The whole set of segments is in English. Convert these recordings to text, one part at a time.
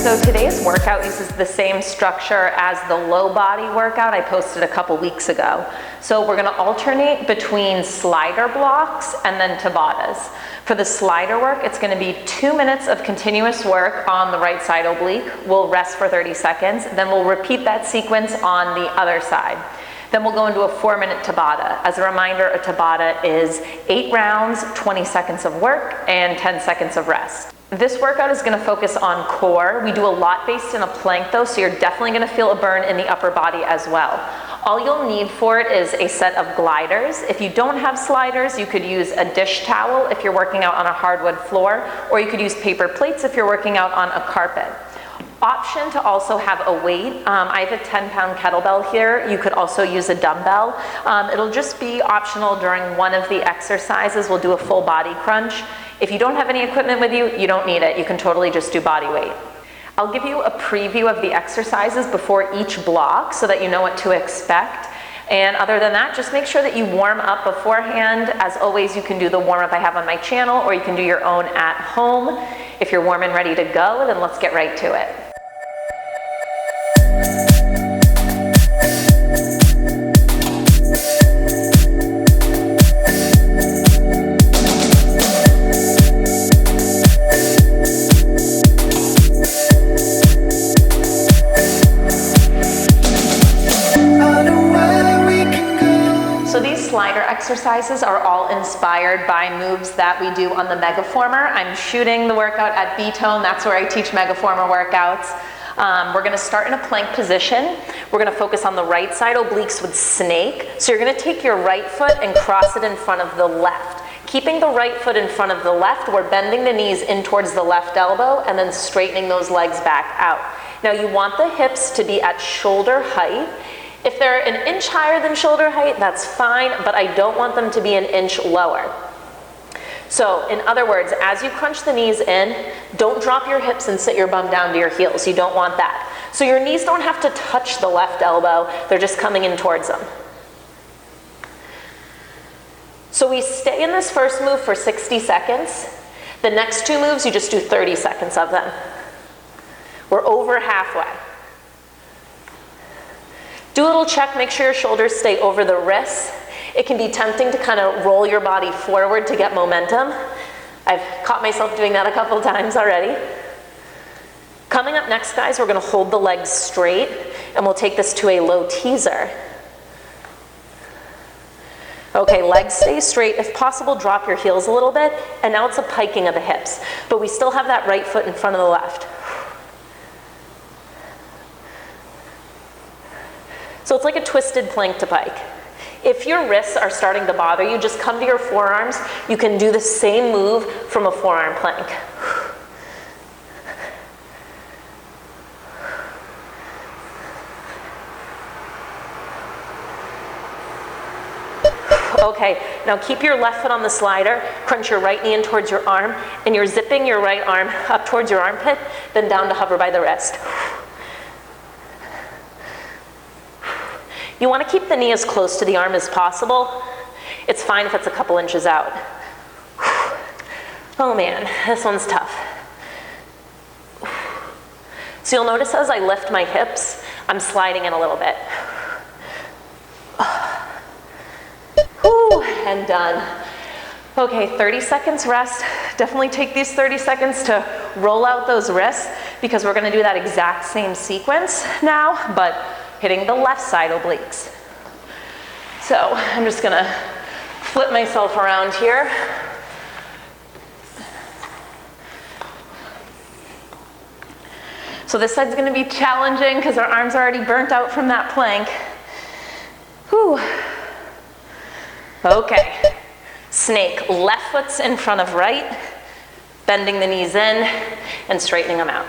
So today's workout uses the same structure as the low body workout I posted a couple weeks ago. So we're gonna alternate between slider blocks and then Tabatas. For the slider work, it's gonna be 2 minutes of continuous work on the right side oblique. We'll rest for 30 seconds, then we'll repeat that sequence on the other side. Then we'll go into a 4-minute Tabata. As a reminder, a Tabata is 8 rounds, 20 seconds of work, and 10 seconds of rest. This workout is gonna focus on core. We do a lot based in a plank though, so you're definitely gonna feel a burn in the upper body as well. All you'll need for it is a set of gliders. If you don't have sliders, you could use a dish towel if you're working out on a hardwood floor, or you could use paper plates if you're working out on a carpet. Option to also have a weight. I have a 10-pound kettlebell here. You could also use a dumbbell. It'll just be optional during one of the exercises. We'll do a full body crunch. If you don't have any equipment with you, you don't need it. You can totally just do body weight. I'll give you a preview of the exercises before each block so that you know what to expect. And other than that, just make sure that you warm up beforehand. As always, you can do the warm-up I have on my channel, or you can do your own at home. If you're warm and ready to go, then let's get right to it. Slider exercises are all inspired by moves that we do on the Megaformer. I'm shooting the workout at B-Tone. That's where I teach Megaformer workouts. We're gonna start in a plank position. We're gonna focus on the right side obliques with snake. So you're gonna take your right foot and cross it in front of the left. Keeping the right foot in front of the left, we're bending the knees in towards the left elbow and then straightening those legs back out. Now you want the hips to be at shoulder height. If they're an inch higher than shoulder height, that's fine, but I don't want them to be an inch lower. So in other words, as you crunch the knees in, don't drop your hips and sit your bum down to your heels. You don't want that. So your knees don't have to touch the left elbow, they're just coming in towards them. So we stay in this first move for 60 seconds. The next 2 moves, you just do 30 seconds of them. We're over halfway. Do a little check, make sure your shoulders stay over the wrists. It can be tempting to kind of roll your body forward to get momentum. I've caught myself doing that a couple times already. Coming up next, guys, we're gonna hold the legs straight and we'll take this to a low teaser. Okay, legs stay straight. If possible, drop your heels a little bit, and now it's a piking of the hips. But we still have that right foot in front of the left. So it's like a twisted plank to pike. If your wrists are starting to bother you, just come to your forearms. You can do the same move from a forearm plank. Okay, now keep your left foot on the slider, crunch your right knee in towards your arm, and you're zipping your right arm up towards your armpit, then down to hover by the wrist. You want to keep the knee as close to the arm as possible. It's fine if it's a couple inches out. Oh man, this one's tough. So you'll notice as I lift my hips, I'm sliding in a little bit. Whew, and done. Okay, 30 seconds rest. Definitely take these 30 seconds to roll out those wrists because we're gonna do that exact same sequence now, but hitting the left side obliques. So I'm just gonna flip myself around here. So this side's gonna be challenging because our arms are already burnt out from that plank. Whew. Okay, snake, left foot's in front of right, bending the knees in and straightening them out.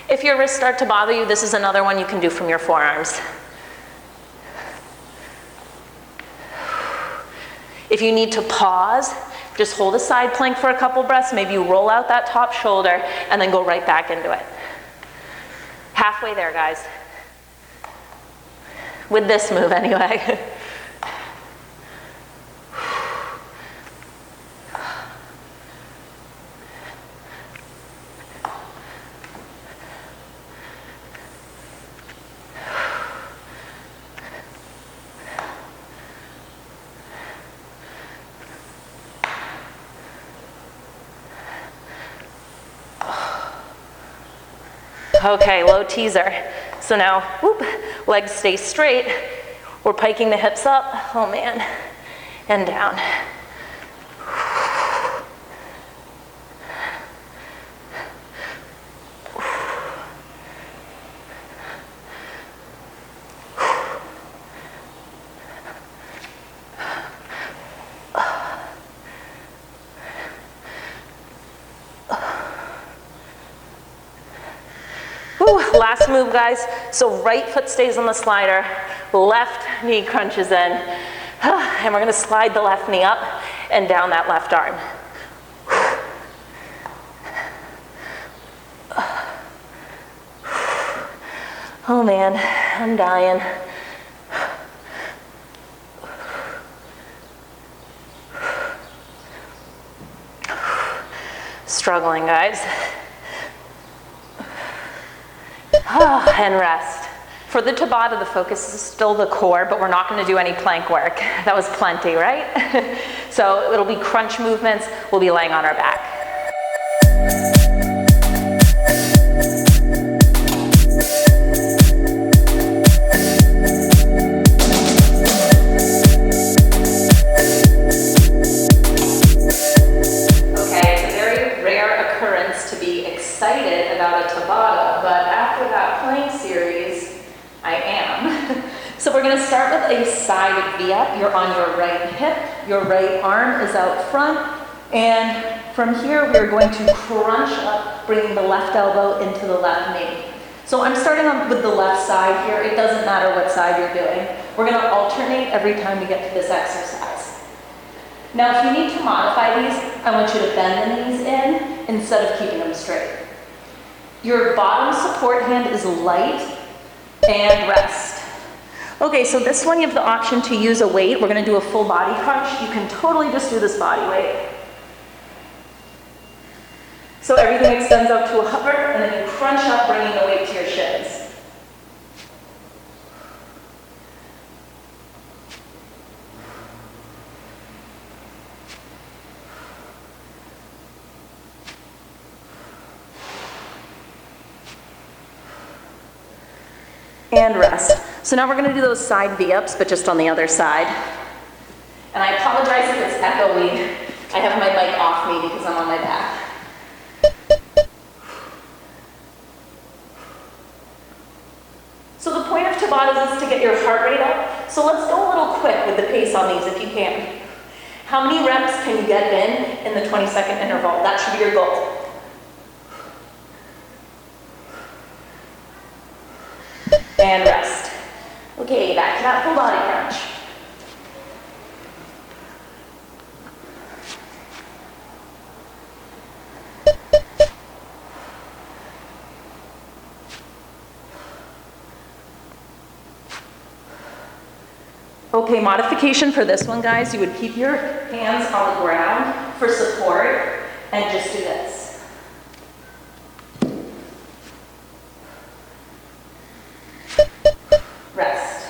If your wrists start to bother you, this is another one you can do from your forearms. If you need to pause, Just hold a side plank for a couple breaths. Maybe you roll out that top shoulder and then go right back into it. Halfway there, guys. With this move anyway. Okay, low teaser. So now, whoop, legs stay straight. We're piking the hips up, oh man, and down. Last move, guys. So right foot stays on the slider, left knee crunches in, and we're gonna slide the left knee up and down that left arm. Oh man, I'm dying. Struggling, guys. And rest. For the Tabata, the focus is still the core, but we're not going to do any plank work. That was plenty, right? So it'll be crunch movements. We'll be laying on our back. Okay, it's a very rare occurrence to be excited about a Tabata, but after that plank series, I am. So we're going to start with a side V-up. You're on your right hip, your right arm is out front, and from here we're going to crunch up, bringing the left elbow into the left knee. So I'm starting with the left side here. It doesn't matter what side you're doing. We're going to alternate every time we get to this exercise. Now if you need to modify these, I want you to bend the knees in instead of keeping them straight. Your bottom support hand is light, and rest. Okay, so this one you have the option to use a weight. We're gonna do a full body crunch. You can totally just do this body weight. So everything extends up to a hover, and then you crunch up, bringing the weight to your shins. And rest. So now we're going to do those side V-ups, but just on the other side. And I apologize if it's echoey. I have my mic off me because I'm on my back. So the point of Tabatas is to get your heart rate up. So let's go a little quick with the pace on these if you can. How many reps can you get in the 20-second interval? That should be your goal. And rest. Okay, back to that full body crunch. Okay, modification for this one, guys. You would keep your hands on the ground for support and just do this. Rest.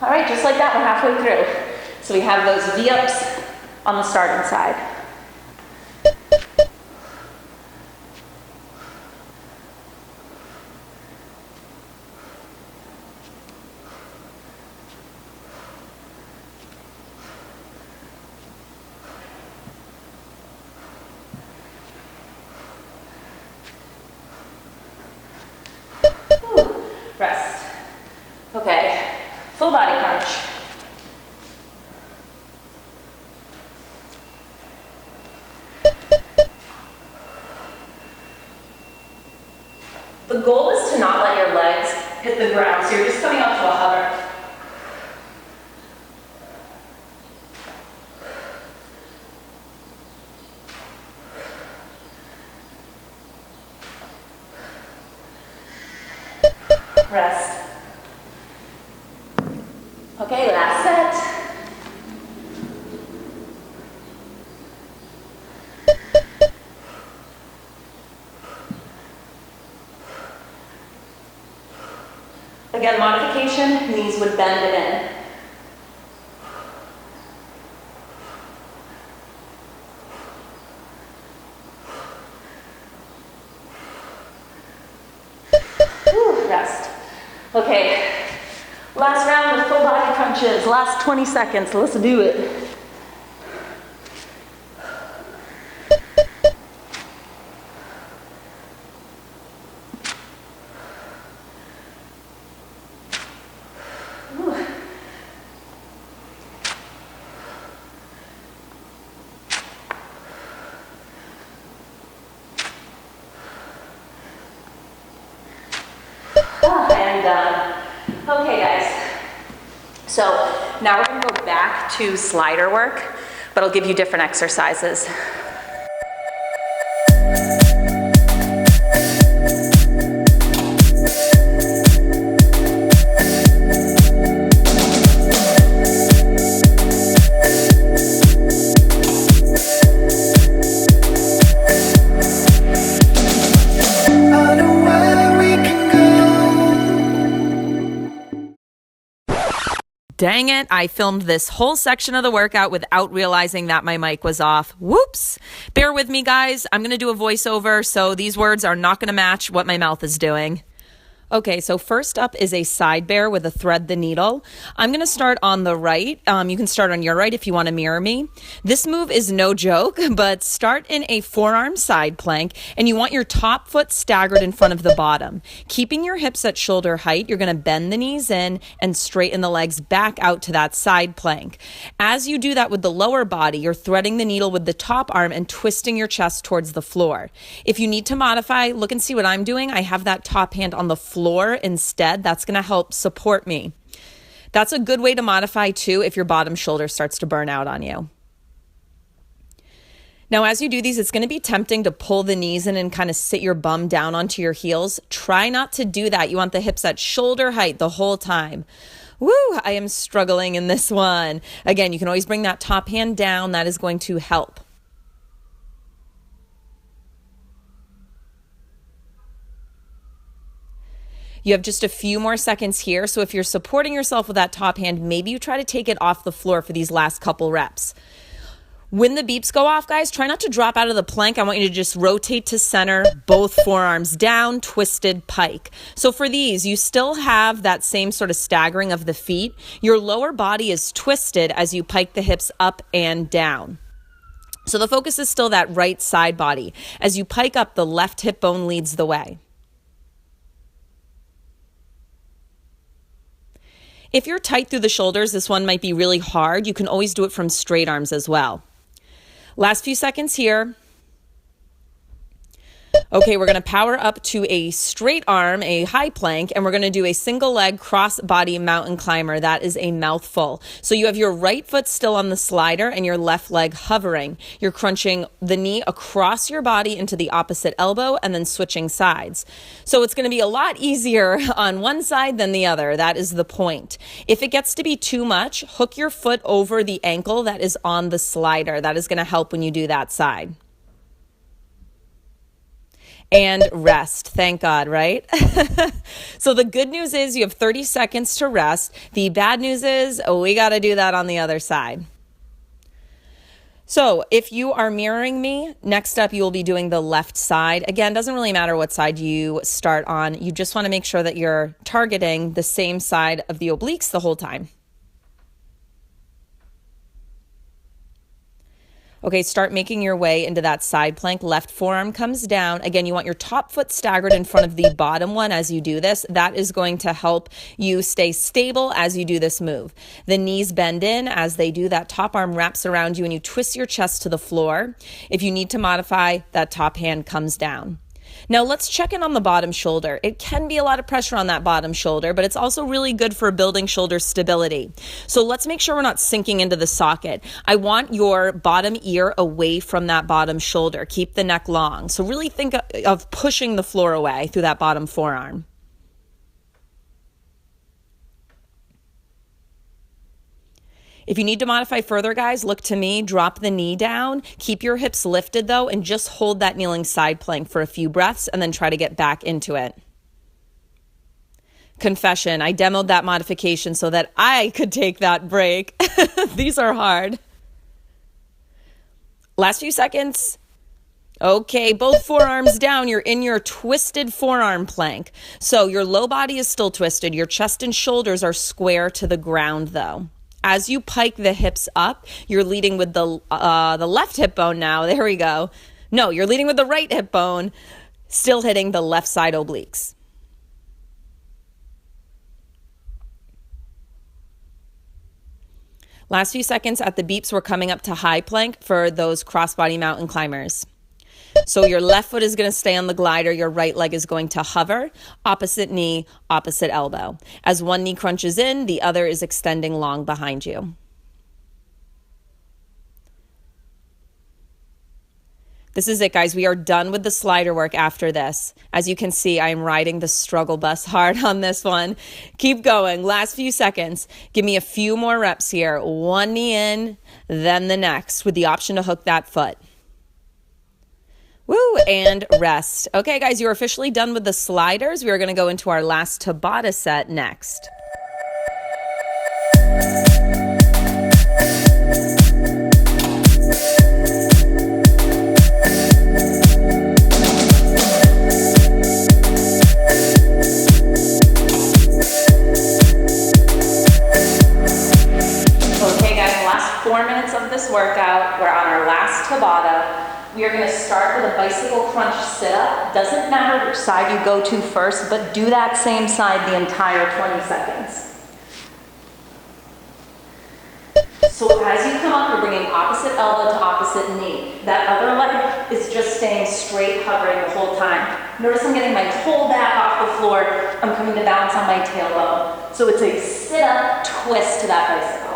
All right, just like that, we're halfway through. So we have those V-ups on the starting side. Rest. Okay, full body crunch. The goal is to not let your legs hit the ground, so you're just coming up to a hover. Rest. Okay, last set. Again, modification, knees would bend it in. Whew, rest. Okay, last round with full body crunches. Last 20 seconds, let's do it. And done. Okay guys, so now we're going to go back to slider work, but I'll give you different exercises. Dang it, I filmed this whole section of the workout without realizing that my mic was off. Whoops. Bear with me, guys. I'm going to do a voiceover, so these words are not going to match what my mouth is doing. Okay, so first up is a side bear with a thread the needle. I'm going to start on the right. You can start on your right if you want to mirror me. This move is no joke, but start in a forearm side plank, and you want your top foot staggered in front of the bottom. Keeping your hips at shoulder height, you're going to bend the knees in and straighten the legs back out to that side plank. As you do that with the lower body, you're threading the needle with the top arm and twisting your chest towards the floor. If you need to modify, look and see what I'm doing. I have that top hand on the floor instead. That's going to help support me. That's a good way to modify too if your bottom shoulder starts to burn out on you. Now, as you do these, it's going to be tempting to pull the knees in and kind of sit your bum down onto your heels. Try not to do that. You want the hips at shoulder height the whole time. Woo, I am struggling in this one. Again, you can always bring that top hand down. That is going to help. You have just a few more seconds here, so if you're supporting yourself with that top hand, maybe you try to take it off the floor for these last couple reps. When the beeps go off, guys, try not to drop out of the plank. I want you to just rotate to center, both forearms down, twisted pike. So for these, you still have that same sort of staggering of the feet. Your lower body is twisted as you pike the hips up and down. So the focus is still that right side body. As you pike up, the left hip bone leads the way. If you're tight through the shoulders, this one might be really hard. You can always do it from straight arms as well. Last few seconds here. Okay, we're going to power up to a straight arm, a high plank, and we're going to do a single leg cross body mountain climber. That is a mouthful. So you have your right foot still on the slider and your left leg hovering. You're crunching the knee across your body into the opposite elbow and then switching sides. So it's going to be a lot easier on one side than the other. That is the point. If it gets to be too much, hook your foot over the ankle that is on the slider. That is going to help when you do that side. And rest. Thank God, right? So the good news is you have 30 seconds to rest. The bad news is we got to do that on the other side. So if you are mirroring me, next up you will be doing the left side. Again, doesn't really matter what side you start on. You just want to make sure that you're targeting the same side of the obliques the whole time. Okay, start making your way into that side plank. Left forearm comes down. Again, you want your top foot staggered in front of the bottom one as you do this. That is going to help you stay stable as you do this move. The knees bend in as they do. That top arm wraps around you and you twist your chest to the floor. If you need to modify, that top hand comes down. Now let's check in on the bottom shoulder. It can be a lot of pressure on that bottom shoulder, but it's also really good for building shoulder stability. So let's make sure we're not sinking into the socket. I want your bottom ear away from that bottom shoulder. Keep the neck long. So really think of pushing the floor away through that bottom forearm. If you need to modify further, guys, look to me, drop the knee down, keep your hips lifted though, and just hold that kneeling side plank for a few breaths and then try to get back into it. Confession, I demoed that modification so that I could take that break. These are hard. Last few seconds. Okay, both forearms down. You're in your twisted forearm plank. So your low body is still twisted. Your chest and shoulders are square to the ground though. As you pike the hips up, you're leading with the left hip bone now. There we go. No, you're leading with the right hip bone, still hitting the left side obliques. Last few seconds at the beeps, we're coming up to high plank for those crossbody mountain climbers. So your left foot is going to stay on the glider. Your right leg is going to hover. Opposite knee, opposite elbow. As one knee crunches in, the other is extending long behind you. This is it, guys. We are done with the slider work after this. As you can see, I am riding the struggle bus hard on this one. Keep going. Last few seconds. Give me a few more reps here. One knee in, then the next, with the option to hook that foot. Woo, and rest. Okay, guys, you're officially done with the sliders. We are going to go into our last Tabata set next. Okay, guys, the last 4 minutes of this workout, we're on our last Tabata. We are going to start with a bicycle crunch sit-up. Doesn't matter which side you go to first, but do that same side the entire 20 seconds. So as you come up, you're bringing opposite elbow to opposite knee. That other leg is just staying straight, hovering the whole time. Notice I'm getting my whole back off the floor. I'm coming to balance on my tailbone. So it's a sit-up twist to that bicycle.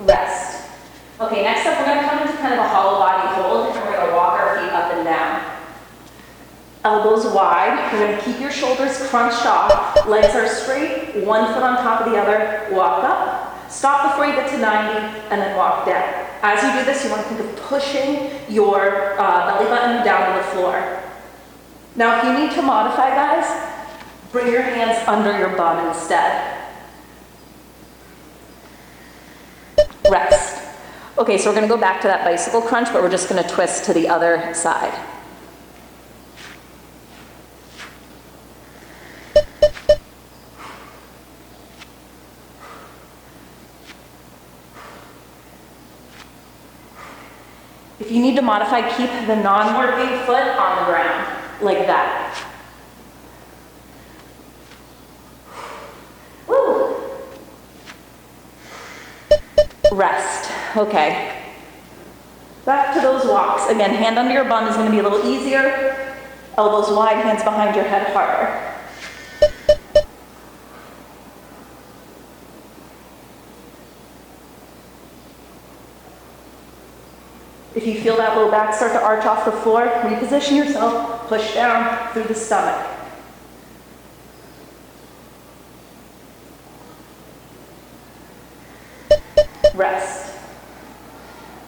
Rest. Okay, next up we're going to come into kind of a hollow body hold, and we're going to walk our feet up and down. Elbows wide. We're going to keep your shoulders crunched off. Legs are straight, one foot on top of the other. Walk up. Stop before you get to 90, and then walk down. As you do this, you want to think of pushing your belly button down to the floor. Now, if you need to modify, guys, bring your hands under your bum instead. Rest. Okay, so we're going to go back to that bicycle crunch, but we're just going to twist to the other side. If you need to modify, keep the non-working foot on the ground, like that. Woo. Rest. Okay. Back to those walks. Again, hand under your bum is going to be a little easier. Elbows wide, hands behind your head harder. If you feel that low back start to arch off the floor, reposition yourself, push down through the stomach. Rest.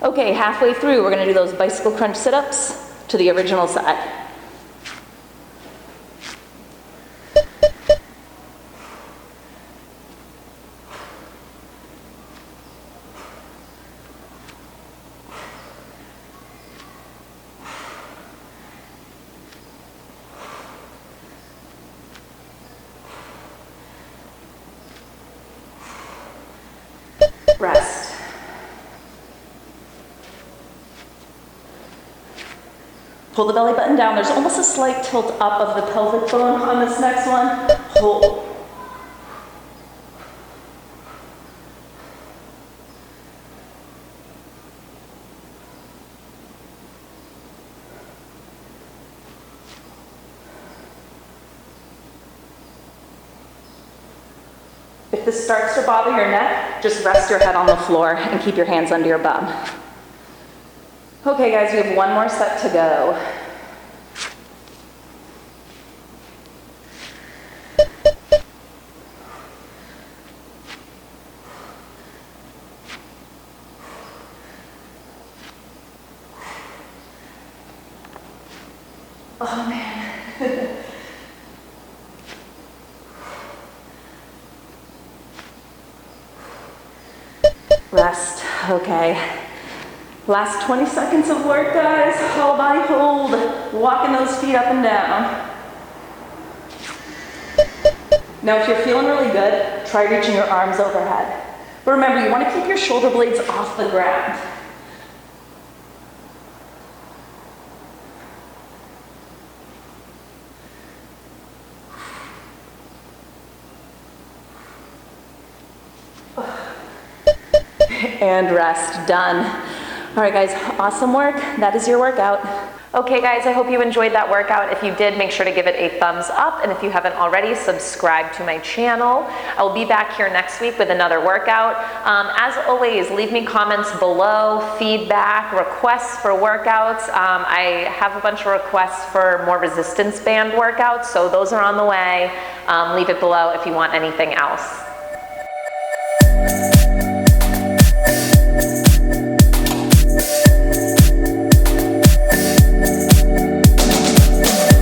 Okay, halfway through, we're going to do those bicycle crunch sit-ups to the original side. Rest. Pull the belly button down. There's almost a slight tilt up of the pelvic bone on this next one. Hold. If this starts to bother your neck, just rest your head on the floor and keep your hands under your bum. Okay, guys, we have one more set to go. Oh man. Rest, okay. Last 20 seconds of work, guys. Whole body hold. Walking those feet up and down. Now if you're feeling really good, try reaching your arms overhead. But remember, you want to keep your shoulder blades off the ground. And rest, done. All right guys, awesome work. That is your workout. Okay guys, I hope you enjoyed that workout. If you did, make sure to give it a thumbs up, and if you haven't already, subscribe to my channel. I will be back here next week with another workout. As always, leave me comments below, feedback, requests for workouts. I have a bunch of requests for more resistance band workouts, so those are on the way. Leave it below if you want anything else.